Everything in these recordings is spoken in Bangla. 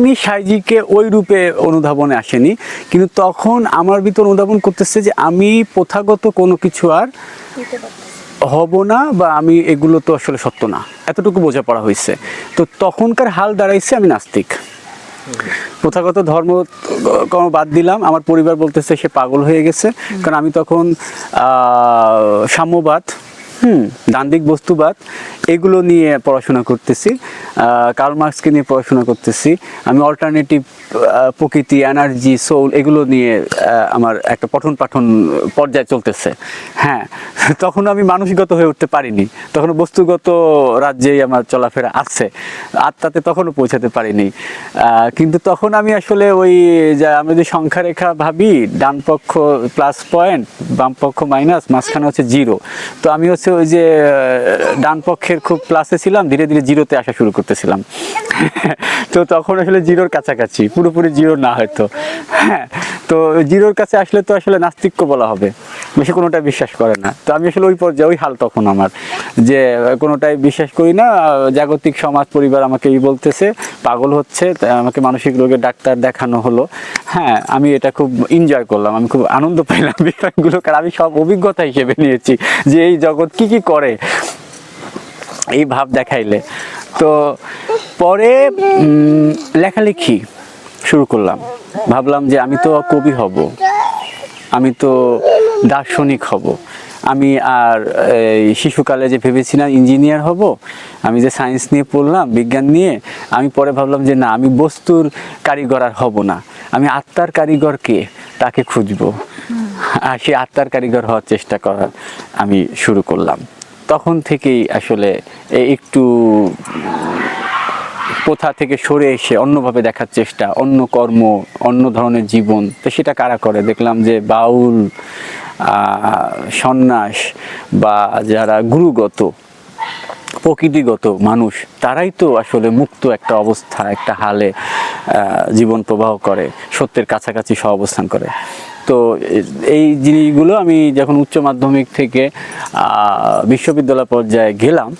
তখনই সাইজিকে ওই রূপে অনুধাবনে আসেনি, কিন্তু তখন আমার ভিতর অনুধাবন করতেছে যে আমি প্রথাগত কোনো কিছু আর হব না, বা আমি এগুলো তো আসলে সত্য না, এতটুকু বোঝাপড়া হয়েছে। তো তখনকার হাল দাঁড়াইছে আমি নাস্তিক। প্রথাগত ধর্ম বাদ দিলাম, আমার পরিবার বলতেছে সে পাগল হয়ে গেছে, কারণ আমি তখন সাম্যবাদ, দান্দিক বস্তুবাদ এগুলো নিয়ে পড়াশোনা করতেছি, কার্ল মার্কসকে নিয়ে পড়াশোনা করতেছি। আমি অল্টারনেটিভ প্রকৃতি, এনার্জি, সোল এগুলো নিয়ে আমার একটা পঠন পাঠন পর্যায়ে চলতেছে। হ্যাঁ, তখন আমি মানসিকগত হয়ে উঠতে পারিনি, তখন বস্তুগত রাজ্যেই আমার চলাফেরা আছে, আত্মাতে তখনও পৌঁছাতে পারিনি। কিন্তু তখন আমি আসলে ওই যা আমরা যে সংখ্যা রেখা ভাবি, ডান পক্ষ প্লাস পয়েন্ট, বাম পক্ষ মাইনাস, মাঝখানে হচ্ছে জিরো। তো আমি হচ্ছে ওই যে ডান পক্ষের খুব প্লাসে ছিলাম, ধীরে ধীরে জিরোতে আসা শুরু করতেছিলাম। তো তখন আসলে জিরোর কাছাকাছি, পুরোপুরি জিরো না হয়তো। হ্যাঁ, তো জিরোর কাছে আসলে তো আসলে নাস্তিক্য বলা হবে, বেশি কোনোটাই বিশ্বাস করে না। তো আমি আসলে ওই পর্যায়ে, ওই হাল তখন আমার, যে কোনোটাই বিশ্বাস করি না। জাগতিক সমাজ পরিবার আমাকে এই বলতেছে পাগল হচ্ছে, আমাকে মানসিক রোগের ডাক্তার দেখানো হলো। হ্যাঁ, আমি এটা খুব এনজয় করলাম, আমি খুব আনন্দ পাইলাম বিষয়গুলো, কারণ আমি সব অভিজ্ঞতা হিসেবে নিয়েছি যে এই জগৎ কি কি করে এই ভাব দেখাইলে। তো পরে লেখালেখি শুরু করলাম, ভাবলাম যে আমি তো কবি হব, আমি তো দার্শনিক হব। আমি আর শিশুকালে যে ভেবেছিলাম ইঞ্জিনিয়ার হব, আমি যে সায়েন্স নিয়ে পড়লাম, বিজ্ঞান নিয়ে, আমি পরে ভাবলাম যে না, আমি বস্তুর কারিগর আর হব না, আমি আত্মার কারিগরকে তাকে খুঁজবো, আর সেই আত্মার কারিগর হওয়ার চেষ্টা করার আমি শুরু করলাম। তখন থেকেই আসলে একটু প্রথা থেকে সরে এসে অন্যভাবে দেখার চেষ্টা, অন্য কর্ম, অন্য ধরনের জীবন। তো সেটা কারা করে দেখলাম যে বাউল, সন্ন্যাস, বা যারা গুরুগত প্রকৃতিগত মানুষ, তারাই তো আসলে মুক্ত একটা অবস্থা, একটা হালে জীবন প্রবাহ করে, সত্যের কাছাকাছি সহ অবস্থান করে। তো এই জিনিসগুলো আমি যখন উচ্চ মাধ্যমিক থেকে বিশ্ববিদ্যালয় পর্যায়ে গেলাম,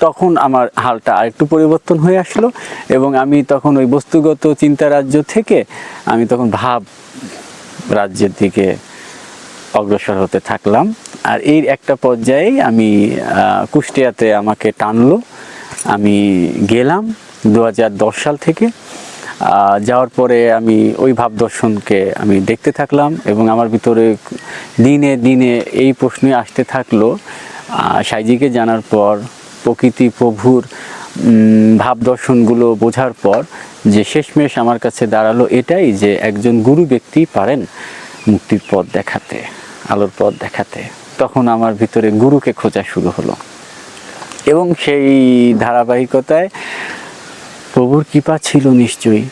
তখন আমার হালটা আরেকটু পরিবর্তন হয়ে আসলো, এবং আমি তখন ওই বস্তুগত চিন্তা রাজ্য থেকে আমি তখন ভাব রাজ্যের দিকে অগ্রসর হতে থাকলাম। আর এই একটা পর্যায়ে আমি কুষ্টিয়াতে আমাকে টানলো, আমি গেলাম 2010 সাল থেকে। যাওয়ার পরে আমি ওই ভাব দর্শনকে আমি দেখতে থাকলাম, এবং আমার ভিতরে দিনে দিনে এই প্রশ্নই আসতে থাকলো, সাইজিকে জানার পর, প্রকৃতি প্রভুর ভাব দর্শনগুলো বোঝার পর, যে শেষমেশ আমার কাছে দাঁড়ালো এটাই, যে একজন গুরু ব্যক্তি পারেন মুক্তির পথ দেখাতে, আলোর পথ দেখাতে। তখন আমার ভিতরে গুরুকে খোঁজা শুরু হলো, এবং সেই ধারাবাহিকতায় প্রভুর কৃপা ছিল নিশ্চয়ই।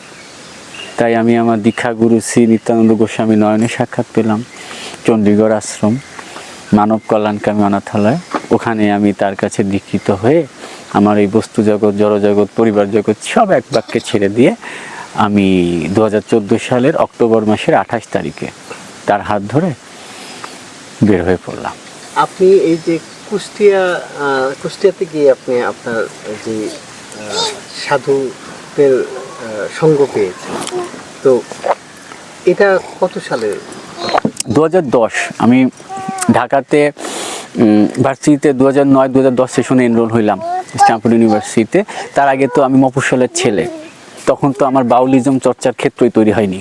তাই আমি আমার দীক্ষা গুরু শ্রী নিত্যানন্দ গোস্বামী নয়নে সাক্ষাৎ পেলাম, চণ্ডীগড় আশ্রম, মানব কল্যাণকামী অনাথালয়। ওখানে আমি তার কাছে দীক্ষিত হয়ে আমার এই বস্তু জগৎ, জড়জগৎ, পরিবার জগৎ সব এক বাক্যে ছেড়ে দিয়ে আমি 2014 সালের অক্টোবর মাসের 28 তারিখে তার হাত ধরে বের হয়ে পড়লাম। আপনি এই যে কুষ্টিয়াতে গিয়ে আপনি আপনার যে সাধুদের সঙ্গ পেয়েছেন, তো এটা কত সালে? 2010 আমি ঢাকাতে ভার্সিটিতে 2009-2010 সেশনে এনরোল হইলাম স্ট্যানফোর্ড ইউনিভার্সিটিতে। তার আগে তো আমি মফস্বলের ছেলে, তখন তো আমার বাউলিজম চর্চার ক্ষেত্রই তৈরি হয়নি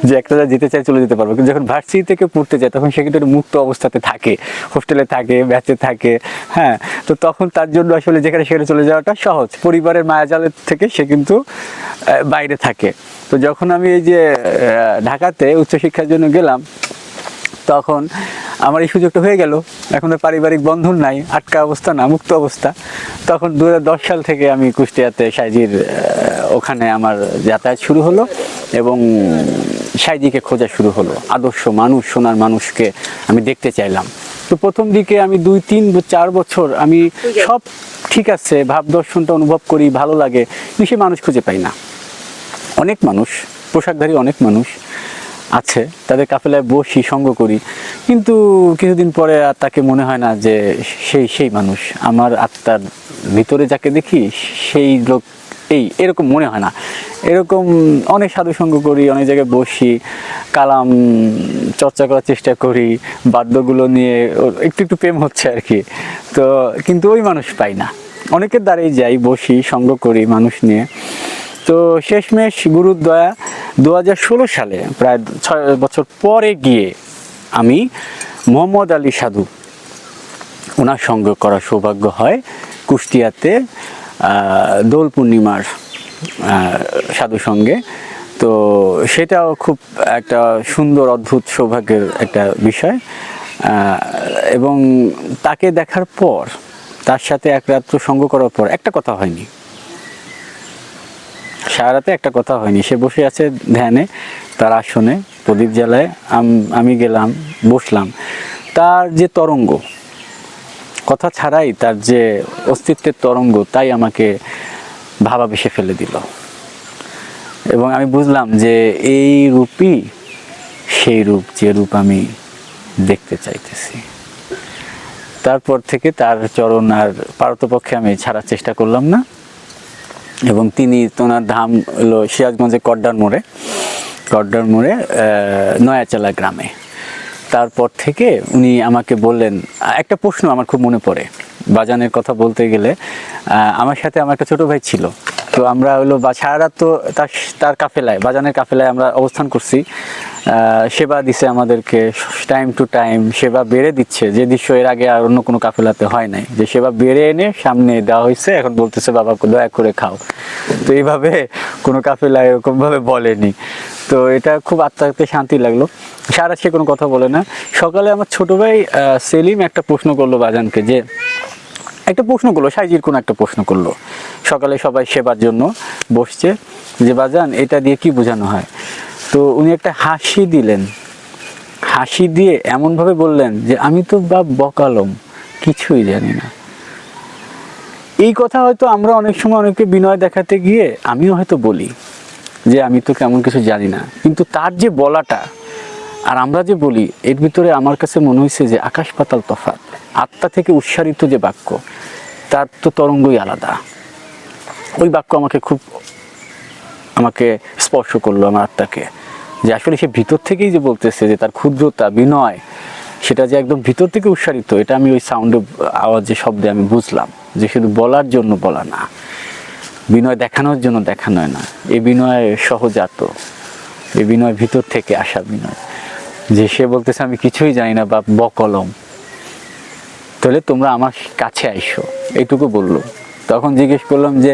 যে একটা যেতে চাই চলে যেতে পারবো। কিন্তু যখন ভার্সিটি থেকে পড়তে যায়, তখন সে কিন্তু মুক্ত অবস্থাতে থাকে, হোস্টেলে থাকে, ব্যাচে থাকে। হ্যাঁ, তো তখন তার জন্য আসলে যেখানে সেখানে চলে যাওয়াটা সহজ, পরিবারের মায়াজালের থেকে সে কিন্তু বাইরে থাকে। তো যখন আমি এই যে ঢাকাতে উচ্চশিক্ষার জন্য গেলাম, তখন আমার এই সুযোগটা হয়ে গেল। এখন আর পারিবারিক বন্ধন নাই, আটকা অবস্থা না, মুক্ত অবস্থা। তখন 2010 সাল থেকে আমি কুষ্টিয়াতে সাইজির ওখানে আমার যাতায়াত শুরু হলো, এবং সাইজিকে খোঁজা শুরু হলো। আদর্শ মানুষ, সোনার মানুষকে আমি দেখতে চাইলাম। তো প্রথম দিকে আমি 2-3-4 বছর আমি সব ঠিক আছে, ভাব দর্শনটা অনুভব করি, ভালো লাগে, কিন্তু সে মানুষ খুঁজে পাই না। অনেক মানুষ, পোশাকধারী অনেক মানুষ আছে, তাদের কাফেলায় বসি, সঙ্গ করি, কিন্তু কিছুদিন পরে আর তাকে মনে হয় না যে সেই মানুষ। আমার আত্মার ভিতরে যাকে দেখি সেই লোক, এরকম মনে হয় না। এরকম অনেক সাধুসঙ্গ করি, অনেক জায়গায় বসি, কালাম চর্চা করার চেষ্টা করি, বাদ্যগুলো নিয়ে একটু একটু প্রেম হচ্ছে আর কি। তো কিন্তু ওই মানুষ পাই না। অনেকের দ্বারাই যাই, বসি, সঙ্গ করি মানুষ নিয়ে। তো শেষমেশ গুরুর দয়া 2016 সালে প্রায় 6 বছর পরে গিয়ে আমি মোহাম্মদ আলী সাধু ওনার সঙ্গ করার সৌভাগ্য হয় কুষ্টিয়াতে দোল পূর্ণিমার সাধু সঙ্গে। তো সেটাও খুব একটা সুন্দর অদ্ভুত সৌভাগ্যের একটা বিষয়। এবং তাকে দেখার পর, তার সাথে এক রাত্র সঙ্গ করার পর একটা কথা হয়নি, সারা রাতে একটা কথা হয়নি। সে বসে আছে ধ্যানে, তার আসনে প্রদীপ জ্বালায়, আমি গেলাম, বসলাম। তার যে তরঙ্গ, কথা ছাড়াই তার যে অস্তিত্বের তরঙ্গ, তাই আমাকে ভাবাবেশে ফেলে দিল। এবং আমি বুঝলাম যে এই রূপই সেই রূপ, যে রূপ আমি দেখতে চাইতেছি। তারপর থেকে তার চরণ আর পারতপক্ষে আমি ছাড়ার চেষ্টা করলাম না। এবং তিনি, তোনার ধাম হলো সিরাজগঞ্জে কড্ডার মোড়ে নয়াচালা গ্রামে। তারপর থেকে উনি আমাকে বললেন, একটা প্রশ্ন আমার খুব মনে পড়ে বাজানের কথা বলতে গেলে। আমার সাথে আমার একটা ছোট ভাই ছিল। তো আমরা হলো বা সারা রাত তো তার কাফেলায়, বাজানের কাফেলায় আমরা অবস্থান করছি। সেবা দিছে আমাদেরকে টাইম টু টাইম, সেবা বেড়ে দিচ্ছে, যে দৃশ্য এর আগে আর অন্য কোনো কাফেলাতে হয় নাই, যে সেবা বেড়ে এনে সামনে দেওয়া হয়েছে, এখন বলতেছে বাবা দয়া করে খাও। তো এইভাবে কোনো কাফেলায় এরকমভাবে বলেনি। তো এটা খুব আত্মাতে শান্তি লাগলো। সারা সে কোনো কথা বলে না। সকালে আমার ছোট ভাই সেলিম একটা প্রশ্ন করলো বাজানকে, যে একটা প্রশ্ন করলো, সাইজির কোনো একটা প্রশ্ন করলো। সকালে সবাই সেবার জন্য বসছে, যে বাজান এটা দিয়ে কি বোঝানো হয়? তো উনি একটা হাসি দিলেন, হাসি দিয়ে এমনভাবে বললেন যে আমি তো বকালম, কিছুই জানি না। এই কথা হয়তো আমরা অনেক সময় অনেকে বিনয় দেখাতে গিয়ে আমিও হয়তো বলি যে আমি তো কেমন কিছু জানি না, কিন্তু তার যে বলাটা আর আমরা যে বলি, এর ভিতরে আমার কাছে মনে হয়েছে যে আকাশ পাতাল তফাৎ। আত্মা থেকে উচ্চারিত যে বাক্য, তার তো তরঙ্গই আলাদা। ওই বাক্য আমাকে স্পর্শ করলো আমার আত্মাকে, যে আসলে সে ভিতর থেকেই যে বলতেছে, যে তার ক্ষুদ্রতা, বিনয়, সেটা যে একদম ভিতর থেকে উচ্চারিত। এটা আমি ওই সাউন্ডে, আওয়াজে, শব্দে আমি বুঝলাম যে শুধু বলার জন্য বলা না, বিনয় দেখানোর জন্য দেখানো না। এই বিনয় সহজাত, এই বিনয় ভিতর থেকে আসা বিনয়। যে সে বলতেছে আমি কিছুই জানি না বা বকলম, তাহলে তোমরা আমার কাছে আইসো, এইটুকু বললো। তখন জিজ্ঞেস করলাম যে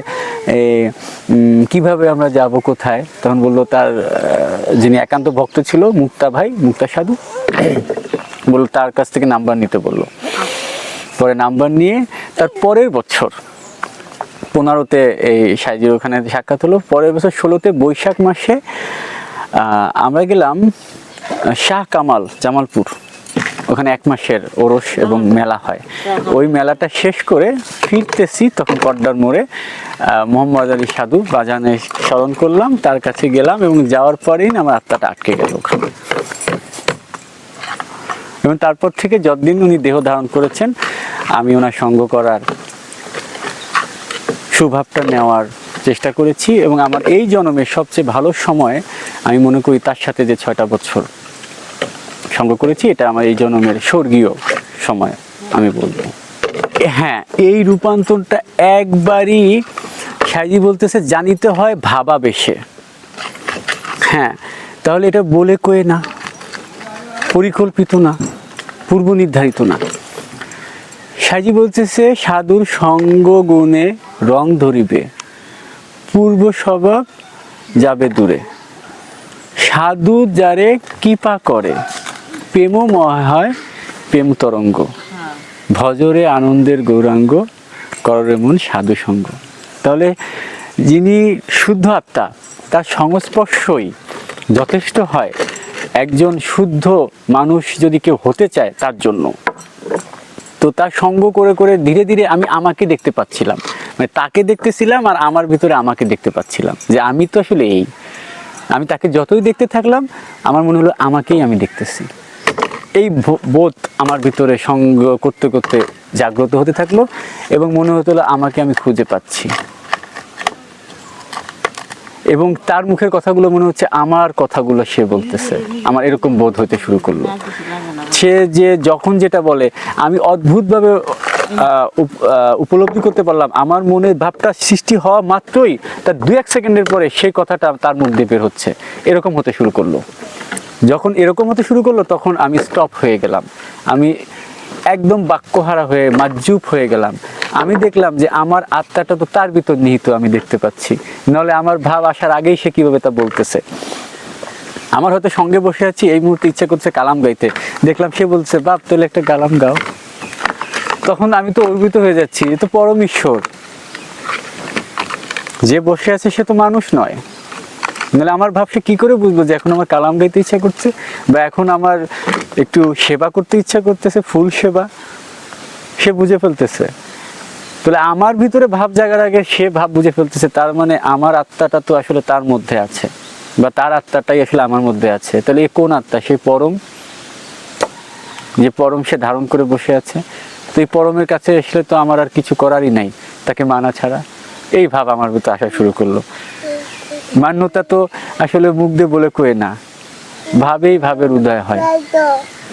কিভাবে আমরা যাব, কোথায়? তখন বললো তার যিনি একান্ত ভক্ত ছিল, মুক্তা সাধু, বললো তার কাছ থেকে নাম্বার নিতে বললো। পরে নাম্বার নিয়ে তার পরের বছর 15-তে এই সাইজির ওখানে সাক্ষাৎ হলো। পরের বছর 16-তে বৈশাখ মাসে আমরা গেলাম শাহ কামাল, জামালপুর। ওখানে 1 মাসের ওরস এবং মেলা হয়। ওই মেলাটা শেষ করে ফিরতেছি, তখন কড্ডার মোড়ে মোহাম্মদ আলী সাধু বাজানে স্মরণ করলাম, তার কাছে গেলাম, এবং যাওয়ার পরেই আমার আত্মাটা আটকে গেল ওখানে। এবং তারপর থেকে যতদিন উনি দেহ ধারণ করেছেন, আমি ওনার সঙ্গ করার সুভাবটা নেওয়ার চেষ্টা করেছি। এবং আমার এই জন্মের সবচেয়ে ভালো সময় আমি মনে করি তার সাথে যে 6টা বছর সঙ্গ করেছি, এটা আমার এই জন্মের স্বর্গীয় সময় আমি বলবো। হ্যাঁ, এই রূপান্তরটা একবারই সাইজি বলতেছে জানিতে হয় ভাবাবেশে। হ্যাঁ, তাহলে এটা বলে কয়ে না, পরিকল্পিত না, পূর্ব নির্ধারিত না। সাইজি বলতেছে সাধুর সঙ্গ গুণে রং ধরিবে, পূর্ব স্বভাব যাবে দূরে। সাধু যারে কৃপা করে, প্রেমময় হয় প্রেম তরঙ্গ। ভজরে আনন্দের গৌরাঙ্গ, কররে মন সাধু সঙ্গ। তাহলে যিনি শুদ্ধ আত্মা, তার সংস্পর্শই যথেষ্ট হয় একজন শুদ্ধ মানুষ যদি কেউ হতে চায় তার জন্য। তো তার সঙ্গ করে করে ধীরে ধীরে আমি আমাকে দেখতে পাচ্ছিলাম, মানে তাকে দেখতেছিলাম আর আমার ভিতরে আমাকে দেখতে পাচ্ছিলাম, যে আমি তো আসলে এই। আমি তাকে যতই দেখতে থাকলাম, আমার মনে হলো আমাকেই আমি দেখতেছি। এই বোধ আমার ভিতরে সঙ্গ করতে করতে জাগ্রত হতে থাকলো, এবং মনে হতো আমাকে আমি খুঁজে পাচ্ছি। এবং তার মুখের কথাগুলো মনে হচ্ছে আমার কথাগুলো সে বলতেছে, আমার এরকম বোধ হতে শুরু করলো। সে যে যখন যেটা বলে আমি অদ্ভুতভাবে উপলব্ধি করতে পারলাম, আমার মনে ভাবটা সৃষ্টি হওয়া মাত্রই তার 2-1 সেকেন্ডের পরে সেই কথাটা তার মুখ দিয়ে বের হচ্ছে, এরকম হতে শুরু করলো। যখন এরকম হতে শুরু করলো তখন আমি স্টপ হয়ে গেলাম, আমি একদম বাক্যহারা হয়ে মাজুব হয়ে গেলাম। আমি দেখলাম যে আমার আত্মাটা তো তার ভিতর নিহিত, আমি দেখতে পাচ্ছি, নাহলে আমার ভাব আসার আগেই সে কিভাবে তা বলতেছে। আমার হয়তো সঙ্গে বসে আছি, এই মুহূর্তে ইচ্ছা করছে কালাম গাইতে, দেখলাম সে বলছে বাপ তাহলে একটা কালাম গাও। তখন আমি তো অর্বিত হয়ে যাচ্ছি, এ তো পরম ঈশ্বর, যে বসে আছে সে তো মানুষ নয়। নাহলে আমার ভাব সে কি করে বুঝবো যে এখন আমার কালাম গাইতে ইচ্ছা করছে, বা এখন আমার একটু সেবা করতে ইচ্ছা করতেছে, ফুল সেবা। সে বুঝে ফেলতেছে। তাহলে আমার ভিতরে ভাব জাগার আগে সে ভাব বুঝে ফেলতেছে, তার মানে আমার আত্মাটা তো আসলে তার মধ্যে আছে, বা তার আত্মাটাই আসলে আমার মধ্যে আছে। তাহলে এ কোন আত্মা? সেই পরম, যে পরম সে ধারণ করে বসে আছে। তো এই পরমের কাছে আসলে তো আমার আর কিছু করারই নাই, তাকে মানা ছাড়া। এই ভাব আমার ভিতরে আসা শুরু করলো। মান্যতা তো আসলে মুখ দিয়ে বলে কয়ে না, ভাবেই ভাবের উদয় হয়।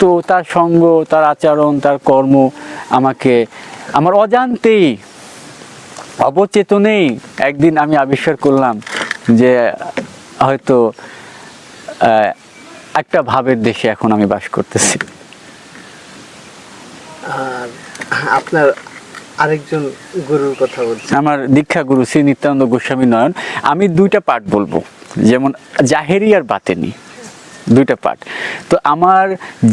তো তার সঙ্গ, তার আচরণ, তার কর্ম আমাকে আমার অজান্তেই, অবচেতনেই একদিন আমি আবিষ্কার করলাম যে হয়তো একটা ভাবের দেশে এখন আমি বাস করতেছি। আর আপনার আরেকজন গুরুর কথা বলছি, আমার দীক্ষা গুরু শ্রী নিত্যানন্দ গোস্বামী নয়ন। আমি 2টা পাঠ বলবো, যেমন জাহেরি আর বাতেনি, 2টা পাঠ। তো আমার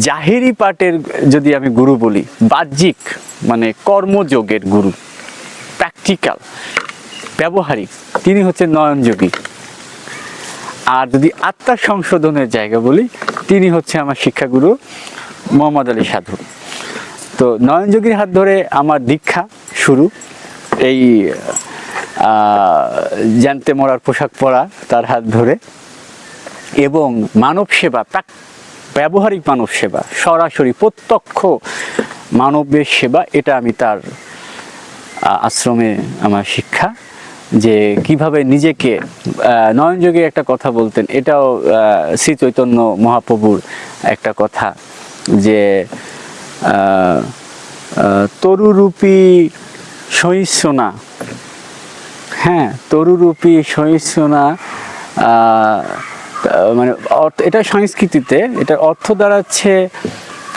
জাহেরি পাঠের যদি আমি গুরু বলি, বাহ্যিক মানে কর্মযোগের গুরু, প্র্যাকটিক্যাল ব্যবহারিক, তিনি হচ্ছেন নয়ন যোগী। আর যদি আত্মার সংশোধনের জায়গা বলি, তিনি হচ্ছে আমার শিক্ষাগুরু মোহাম্মদ আলী সাধু। তো নয়ন যোগীর হাত ধরে আমার দীক্ষা শুরু, এই জানতে মরার পোশাক পরা তার হাত ধরে, এবং মানব সেবা, ব্যবহারিক মানব সেবা, সরাসরি প্রত্যক্ষ মানবের সেবা, এটা আমি তার আশ্রমে আমার শিক্ষা, যে কিভাবে নিজেকে, নয়নযোগী একটা কথা বলতেন, এটাও শ্রী চৈতন্য মহাপ্রভুর একটা কথা, যে তরুরূপী সহিষ্ণুনা, হ্যাঁ, তরুরূপী সহিষ্ণুনা, মানে এটা সংস্কৃতিতে এটার অর্থ দাঁড়াচ্ছে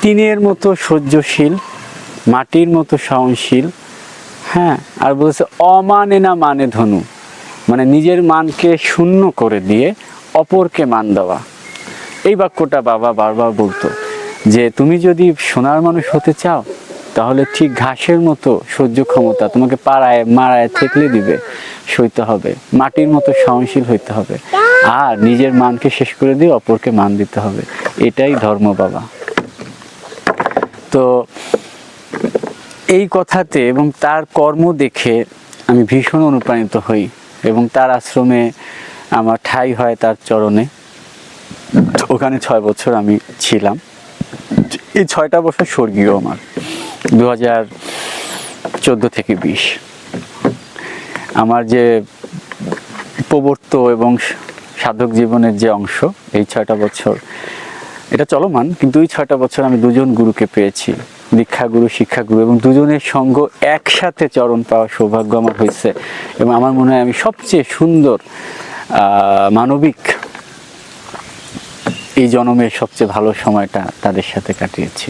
টিনের মতো সহ্যশীল, মাটির মতো সহনশীল। হ্যাঁ, আর বলছে অমানে না মানে ধনু, মানে নিজের মানকে শূন্য করে দিয়ে অপরকে মান দেওয়া। এই বাক্যটা বাবা বারবার বলতো, যে তুমি যদি সোনার মানুষ হতে চাও তাহলে ঠিক ঘাসের মতো সহ্য ক্ষমতা তোমাকে পাড়ায় মারায় থেকলে দিবে, সইতে হবে, মাটির মতো সহনশীল হইতে হবে, আর নিজের মানকে শেষ করে দিয়ে অপরকে মান দিতে হবে। এটাই ধর্ম বাবা। তো এই কথাতে এবং তার কর্ম দেখে আমি ভীষণ অনুপ্রাণিত হই, এবং তার আশ্রমে আমার ঠাঁই হয় তার চরণে। ওখানে 6 বছর আমি ছিলাম। এই 6টা বছর স্বর্গীয় আমার, 2014 থেকে 20। আমার যে প্রবর্ত এবং সাধক জীবনের যে অংশ, এই 6টা বছর এটা চলমান, কিন্তু এই 6টা বছর আমি 2জন গুরুকে পেয়েছি, দীক্ষাগুরু, শিক্ষাগুরু, এবং 2জনের সঙ্গ একসাথে চরণ পাওয়ার সৌভাগ্য আমার হয়েছে। এবং আমার মনে হয় আমি সবচেয়ে সুন্দর মানবিক এই জন্মের সবচেয়ে ভালো সময়টা তাদের সাথে কাটিয়েছি।